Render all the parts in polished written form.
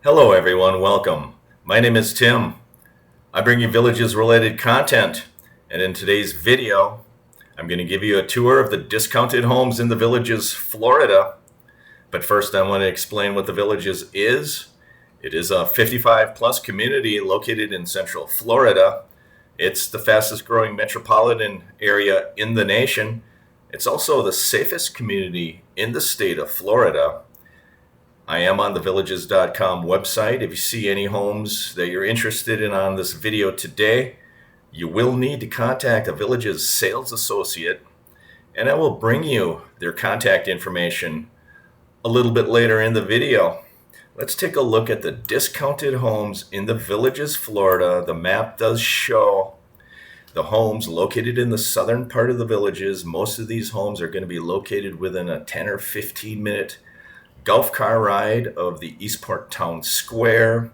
Hello, everyone. Welcome. My name is Tim. I bring you villages related content. And in today's video, I'm going to give you a tour of the discounted homes in the Villages, Florida. But first, I want to explain what the Villages is. It is a 55 plus community located in Central Florida. It's the fastest growing metropolitan area in the nation. It's also the safest community in the state of Florida. I am on the villages.com website. If you see any homes that you're interested in on this video today, you will need to contact a Villages sales associate, and I will bring you their contact information a little bit later in the video. Let's take a look at the discounted homes in the Villages, Florida. The map does show the homes located in the southern part of the Villages. Most of these homes are going to be located within a 10 or 15 minute golf car ride of the Eastport Town Square.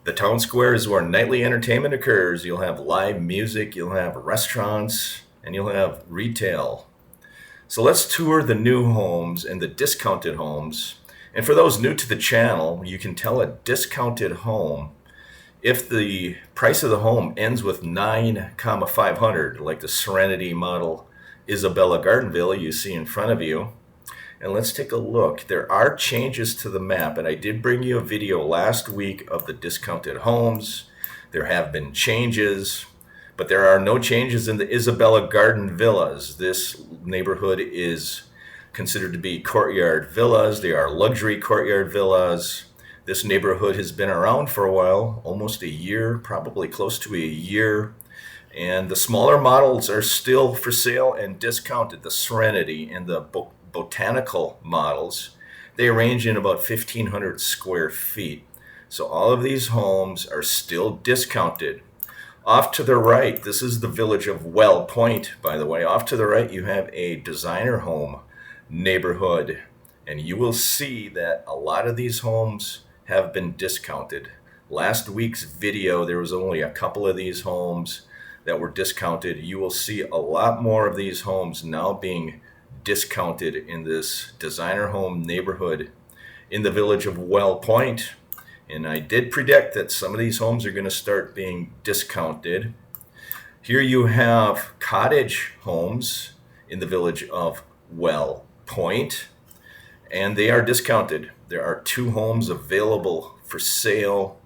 The Town Square is where nightly entertainment occurs. You'll have live music, you'll have restaurants, and you'll have retail. So let's tour the new homes and the discounted homes. And for those new to the channel, you can tell a discounted home if the price of the home ends with 9,500, like the Serenity model Isabella Gardenville you see in front of you. And let's take a look. There are changes to the map, and I did bring you a video last week of the discounted homes. There have been changes, but there are no changes in the Isabella Garden Villas. This neighborhood is considered to be Courtyard Villas. They are luxury Courtyard Villas. This neighborhood has been around for a while, almost a year, probably close to a year. And the smaller models are still for sale and discounted. The Serenity and the botanical models, they range in about 1,500 square feet. So all of these homes are still discounted. Off to the right, this is the village of Wellpoint, by the way. Off to the right, you have a designer home neighborhood, and you will see that a lot of these homes have been discounted. Last week's video, there was only a couple of these homes that were discounted. You will see a lot more of these homes now being discounted in this designer home neighborhood in the village of Wellpoint. And I did predict that some of these homes are going to start being discounted. Here you have cottage homes in the village of Wellpoint, and they are discounted. There are 2 homes available for sale.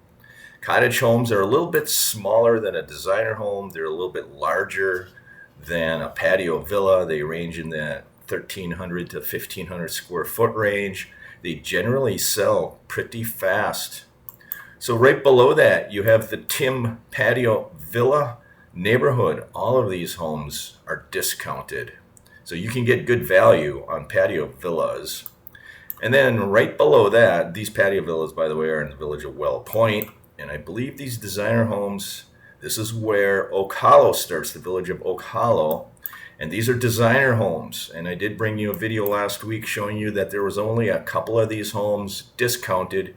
Cottage homes are a little bit smaller than a designer home. They're a little bit larger than a patio villa. They range in that 1,300 to 1,500 square foot range. They generally sell pretty fast. So right below that, you have the Tim Patio Villa neighborhood. All of these homes are discounted. So you can get good value on patio villas. And then right below that, these patio villas, by the way, are in the village of Wellpoint. And I believe these designer homes, this is where Oak Hollow starts, the village of Oak Hollow. And these are designer homes. And I did bring you a video last week showing you that there was only a couple of these homes discounted.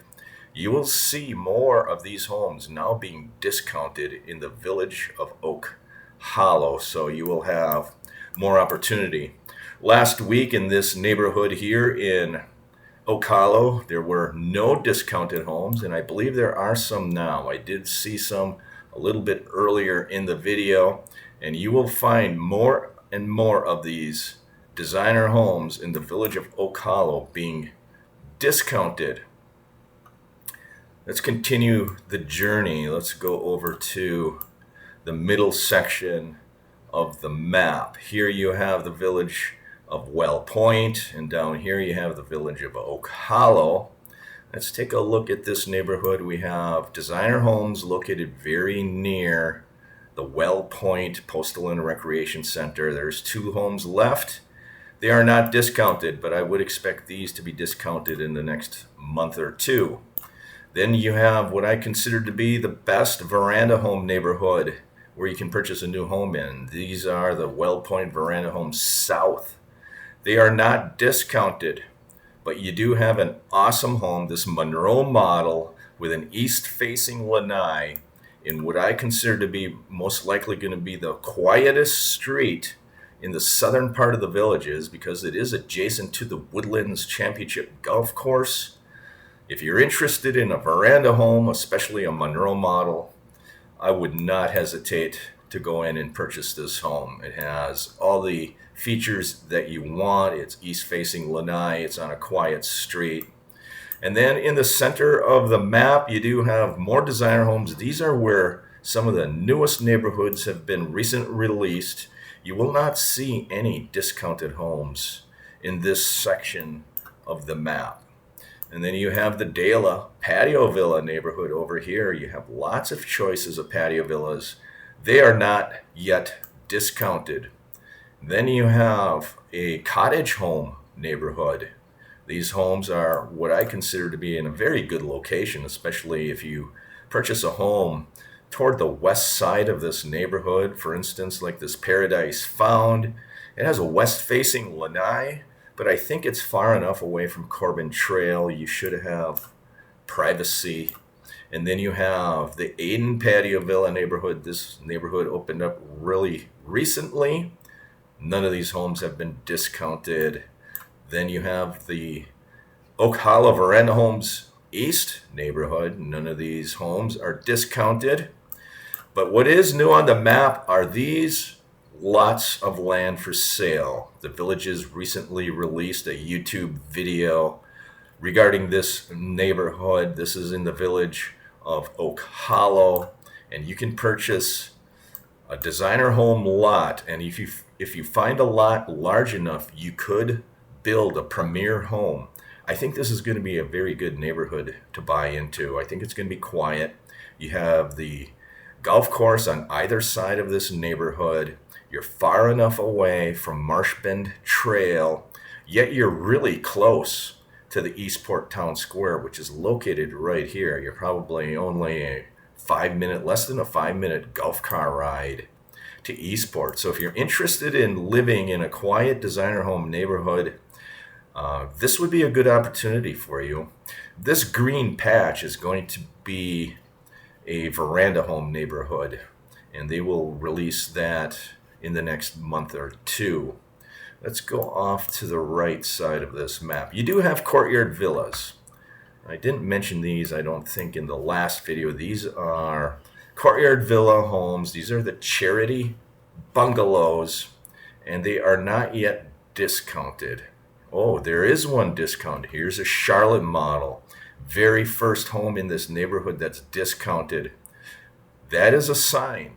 You will see more of these homes now being discounted in the village of Oak Hollow. So you will have more opportunity. Last week in this neighborhood here in Oak Hollow, there were no discounted homes, and I believe there are some now. I did see some a little bit earlier in the video, and you will find more and more of these designer homes in the village of Oak Hollow being discounted. Let's continue the journey. Let's go over to the middle section of the map. Here you have the village of Wellpoint, and down here you have the village of Oak Hollow. Let's take a look at this neighborhood. We have designer homes located very near the Wellpoint Postal and Recreation Center. There's 2 homes left. They are not discounted, but I would expect these to be discounted in the next month or 2. Then you have what I consider to be the best Veranda home neighborhood where you can purchase a new home in. These are the Wellpoint Veranda Homes South. They are not discounted, but you do have an awesome home, this Monroe model with an east-facing lanai in what I consider to be most likely going to be the quietest street in the southern part of the Villages, because it is adjacent to the Woodlands Championship Golf Course. If you're interested in a veranda home, especially a Monroe model, I would not hesitate to go in and purchase this home. It has all the features that you want. It's east-facing lanai. It's on a quiet street. And then in the center of the map, you do have more designer homes. These are where some of the newest neighborhoods have been recently released. You will not see any discounted homes in this section of the map. And then you have the Dela patio villa neighborhood over here. You have lots of choices of patio villas. They are not yet discounted. Then you have a cottage home neighborhood. These homes are what I consider to be in a very good location, especially if you purchase a home toward the west side of this neighborhood. For instance, like this Paradise Found. It has a west-facing lanai, but I think it's far enough away from Corbin Trail. You should have privacy. And then you have the Aiden Patio Villa neighborhood. This neighborhood opened up really recently. None of these homes have been discounted. Then you have the Oak Hollow Veranda Homes East neighborhood. None of these homes are discounted. But what is new on the map are these lots of land for sale. The Villages recently released a YouTube video regarding this neighborhood. This is in the village of Oak Hollow, and you can purchase a designer home lot. And if you find a lot large enough, you could build a premier home. I think this is going to be a very good neighborhood to buy into. I think it's going to be quiet. You have the golf course on either side of this neighborhood. You're far enough away from Marsh Bend Trail, yet you're really close to the Eastport Town Square, which is located right here. You're probably only less than a 5-minute golf car ride to Eastport. So if you're interested in living in a quiet designer home neighborhood, this would be a good opportunity for you. This green patch is going to be a veranda home neighborhood, and they will release that in the next month or two. Let's go off to the right side of this map. You do have Courtyard Villas. I didn't mention these, I don't think, in the last video. These are Courtyard Villa homes. These are the Charity bungalows, and they are not yet discounted. Oh, there is one discount. Here's a Charlotte model. Very first home in this neighborhood that's discounted. That is a sign.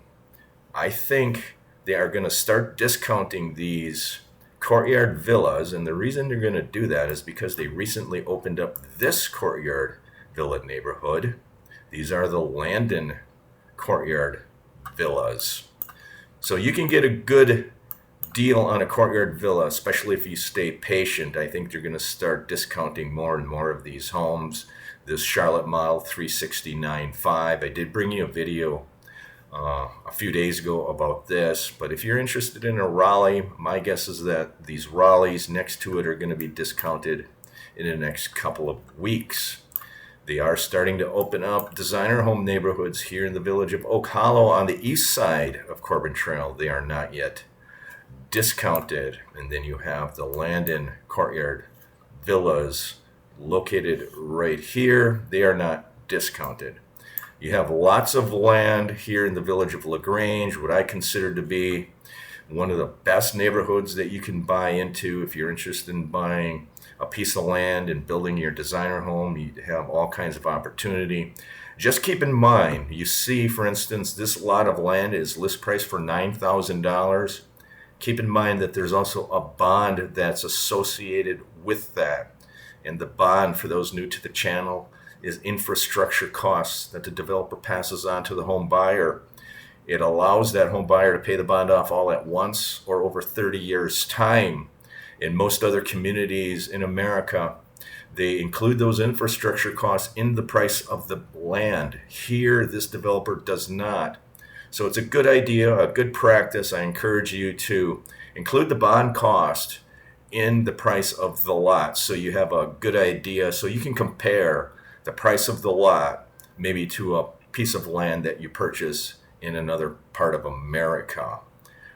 I think they are going to start discounting these Courtyard Villas, and the reason they're going to do that is because they recently opened up this Courtyard Villa neighborhood. These are the Landon Courtyard Villas. So you can get a good deal on a Courtyard Villa, especially if you stay patient. I think they're going to start discounting more and more of these homes. This Charlotte model 369.5. I did bring you a video a few days ago about this, but if you're interested in a Raleigh, my guess is that these Raleighs next to it are going to be discounted in the next couple of weeks. They are starting to open up designer home neighborhoods here in the village of Oak Hollow on the east side of Corbin Trail. They are not yet discounted. And then you have the Landon Courtyard Villas located right here. They are not discounted. You have lots of land here in the village of LaGrange, what I consider to be one of the best neighborhoods that you can buy into if you're interested in buying a piece of land and building your designer home. You have all kinds of opportunity. Just keep in mind, you see, for instance, this lot of land is list price for $9,000. Keep in mind that there's also a bond that's associated with that. And the bond, for those new to the channel, is infrastructure costs that the developer passes on to the home buyer. It allows that home buyer to pay the bond off all at once or over 30 years' time. In most other communities in America, they include those infrastructure costs in the price of the land. Here, this developer does not. So it's a good idea, a good practice. I encourage you to include the bond cost in the price of the lot so you have a good idea, so you can compare the price of the lot maybe to a piece of land that you purchase in another part of America.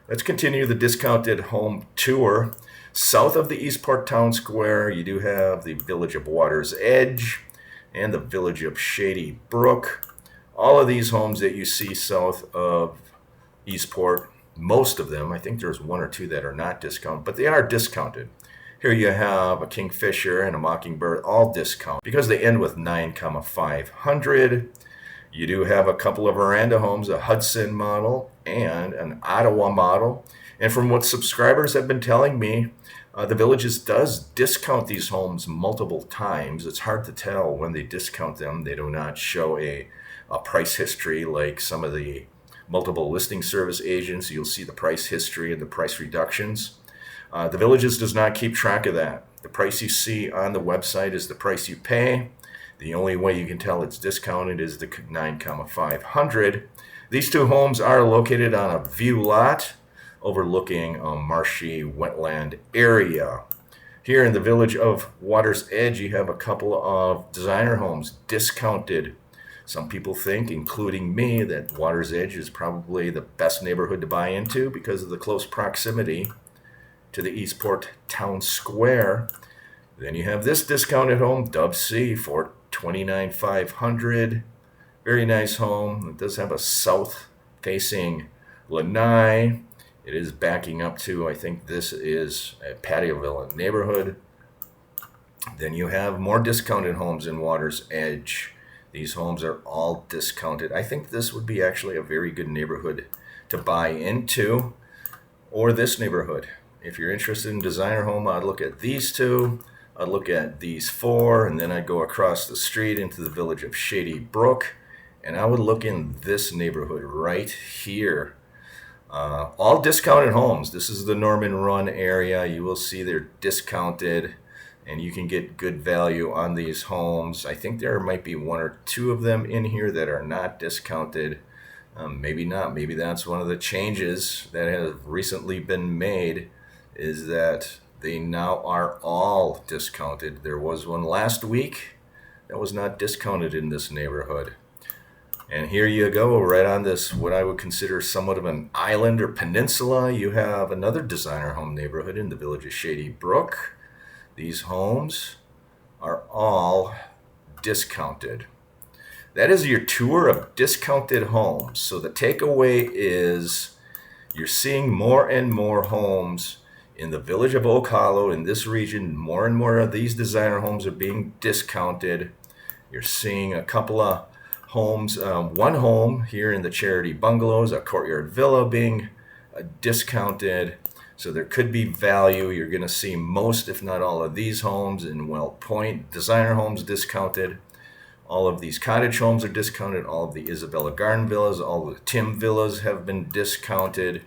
Let's continue the discounted home tour. South of the Eastport Town Square, you do have the Village of Water's Edge, and the village of Shady, Brook. All of these homes that you see south of Eastport, most of them, I think there's one or two that are not discounted, but they are discounted. Here you have a Kingfisher and a Mockingbird, all discount because they end with 9,500. You do have a couple of Veranda homes, a Hudson model and an Ottawa model. And from what subscribers have been telling me, the Villages does discount these homes multiple times. It's hard to tell when they discount them. They do not show a price history like some of the multiple listing service agents. You'll see the price history and the price reductions. The Villages does not keep track of that. The price you see on the website is the price you pay. The only way you can tell it's discounted is the 9,500. These two homes are located on a view lot overlooking a marshy wetland area. Here in the village of Water's Edge, you have a couple of designer homes discounted. Some people think, including me, that Water's Edge is probably the best neighborhood to buy into because of the close proximity to the Eastport Town Square. Then you have this discounted home, Dub C, for $29,500. Very nice home. It does have a south-facing lanai. It is backing up to, I think this is a patio villa neighborhood. Then you have more discounted homes in Water's Edge. These homes are all discounted. I think this would be actually a very good neighborhood to buy into, or this neighborhood. If you're interested in designer home, I'd look at these two. I'd look at these four, and then I'd go across the street into the village of Shady Brook, and I would look in this neighborhood right here. All discounted homes. This is the Norman Run area. You will see they're discounted, and you can get good value on these homes. I think there might be one or two of them in here that are not discounted. Maybe not. Maybe that's one of the changes that have recently been made, is that they now are all discounted. There was one last week that was not discounted in this neighborhood. And here you go, right on this, what I would consider somewhat of an island or peninsula. You have another designer home neighborhood in the village of Shady Brook. These homes are all discounted. That is your tour of discounted homes. So the takeaway is you're seeing more and more homes in the village of Oak Hollow, in this region. More and more of these designer homes are being discounted. You're seeing a couple of homes, one home here in the Charity Bungalows, a Courtyard Villa being discounted. So there could be value. You're going to see most, if not all, of these homes in Wellpoint, designer homes discounted. All of these cottage homes are discounted. All of the Isabella Garden Villas, all of the Tim Villas have been discounted.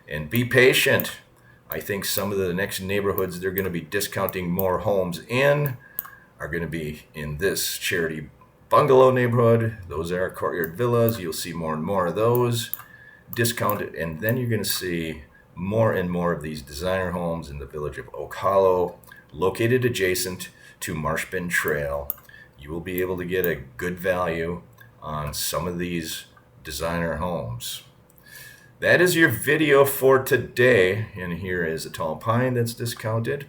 And be patient. I think some of the next neighborhoods they're going to be discounting more homes in are going to be in this Charity Bungalow neighborhood. Those are Courtyard Villas. You'll see more and more of those discounted. And then you're going to see more and more of these designer homes in the village of Oak Hollow, located adjacent to Marshbin Trail. You will be able to get a good value on some of these designer homes. That is your video for today, and here is a tall pine that's discounted.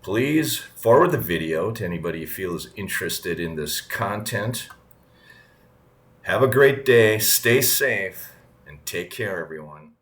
Please forward the video to anybody you feel is interested in this content. Have a great day, stay safe, and take care, everyone.